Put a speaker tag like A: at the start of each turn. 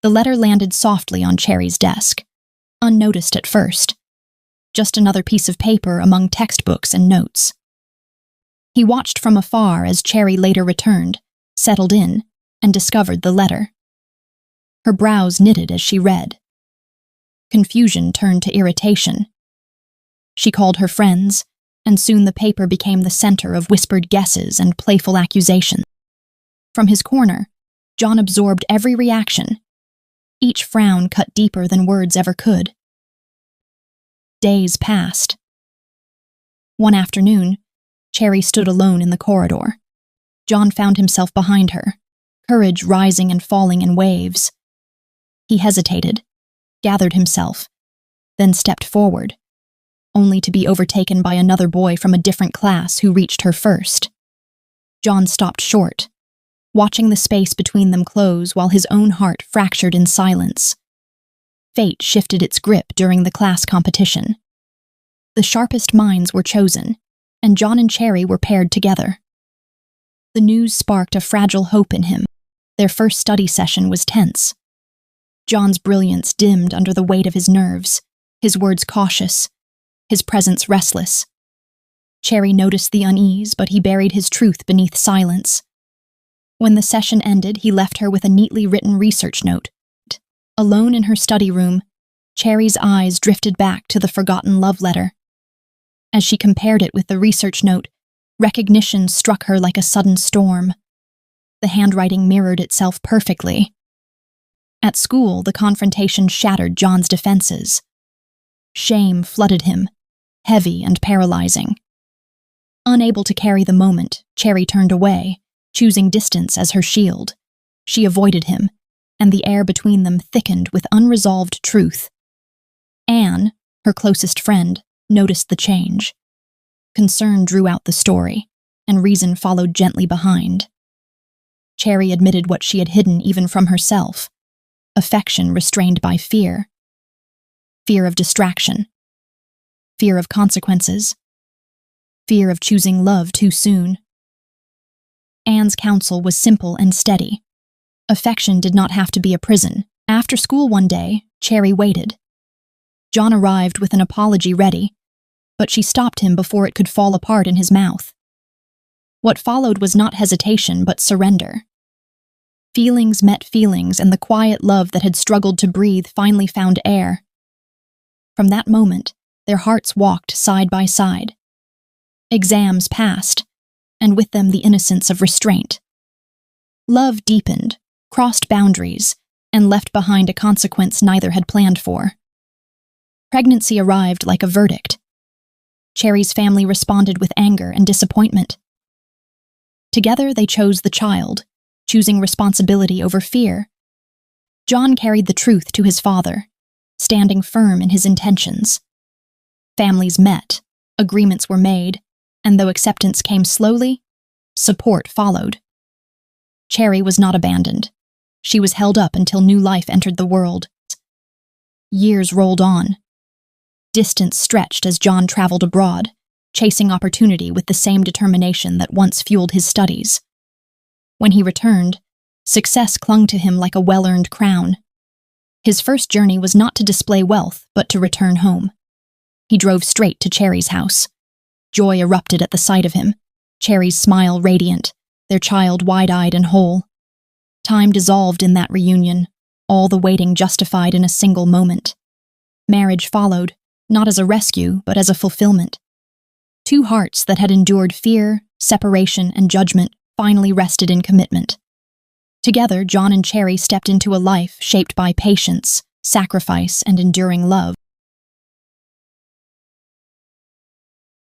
A: The letter landed softly on Cherry's desk, unnoticed at first. Just another piece of paper among textbooks and notes. He watched from afar as Cherry later returned, settled in, and discovered the letter. Her brows knitted as she read. Confusion turned to irritation. She called her friends, and soon the paper became the center of whispered guesses and playful accusations. From his corner, John absorbed every reaction. Each frown cut deeper than words ever could. Days passed. One afternoon, Cherry stood alone in the corridor. John found himself behind her, courage rising and falling in waves. He hesitated, gathered himself, then stepped forward, only to be overtaken by another boy from a different class who reached her first. John stopped short, watching the space between them close while his own heart fractured in silence. Fate shifted its grip during the class competition. The sharpest minds were chosen, and John and Cherry were paired together. The news sparked a fragile hope in him. Their first study session was tense. John's brilliance dimmed under the weight of his nerves, his words cautious, his presence restless. Cherry noticed the unease, but he buried his truth beneath silence. When the session ended, he left her with a neatly written research note. Alone in her study room, Cherry's eyes drifted back to the forgotten love letter. As she compared it with the research note, recognition struck her like a sudden storm. The handwriting mirrored itself perfectly. At school, the confrontation shattered John's defenses. Shame flooded him, heavy and paralyzing. Unable to carry the moment, Cherry turned away, choosing distance as her shield. She avoided him, and the air between them thickened with unresolved truth. Anne, her closest friend, noticed the change. Concern drew out the story, and reason followed gently behind. Cherry admitted what she had hidden even from herself. Affection restrained by fear. Fear of distraction. Fear of consequences. Fear of choosing love too soon. Anne's counsel was simple and steady. Affection did not have to be a prison. After school one day, Cherry waited. John arrived with an apology ready, but she stopped him before it could fall apart in his mouth. What followed was not hesitation, but surrender. Feelings met feelings, and the quiet love that had struggled to breathe finally found air. From that moment, their hearts walked side by side. Exams passed, and with them the innocence of restraint. Love deepened, crossed boundaries, and left behind a consequence neither had planned for. Pregnancy arrived like a verdict. Cherry's family responded with anger and disappointment. Together they chose the child, choosing responsibility over fear. John carried the truth to his father, standing firm in his intentions. Families met, agreements were made, and though acceptance came slowly, support followed. Cherry was not abandoned. She was held up until new life entered the world. Years rolled on. Distance stretched as John traveled abroad, chasing opportunity with the same determination that once fueled his studies. When he returned, success clung to him like a well-earned crown. His first journey was not to display wealth, but to return home. He drove straight to Cherry's house. Joy erupted at the sight of him, Cherry's smile radiant, their child wide-eyed and whole. Time dissolved in that reunion, all the waiting justified in a single moment. Marriage followed, not as a rescue, but as a fulfillment. Two hearts that had endured fear, separation, and judgment finally rested in commitment. Together, John and Cherry stepped into a life shaped by patience, sacrifice, and enduring love.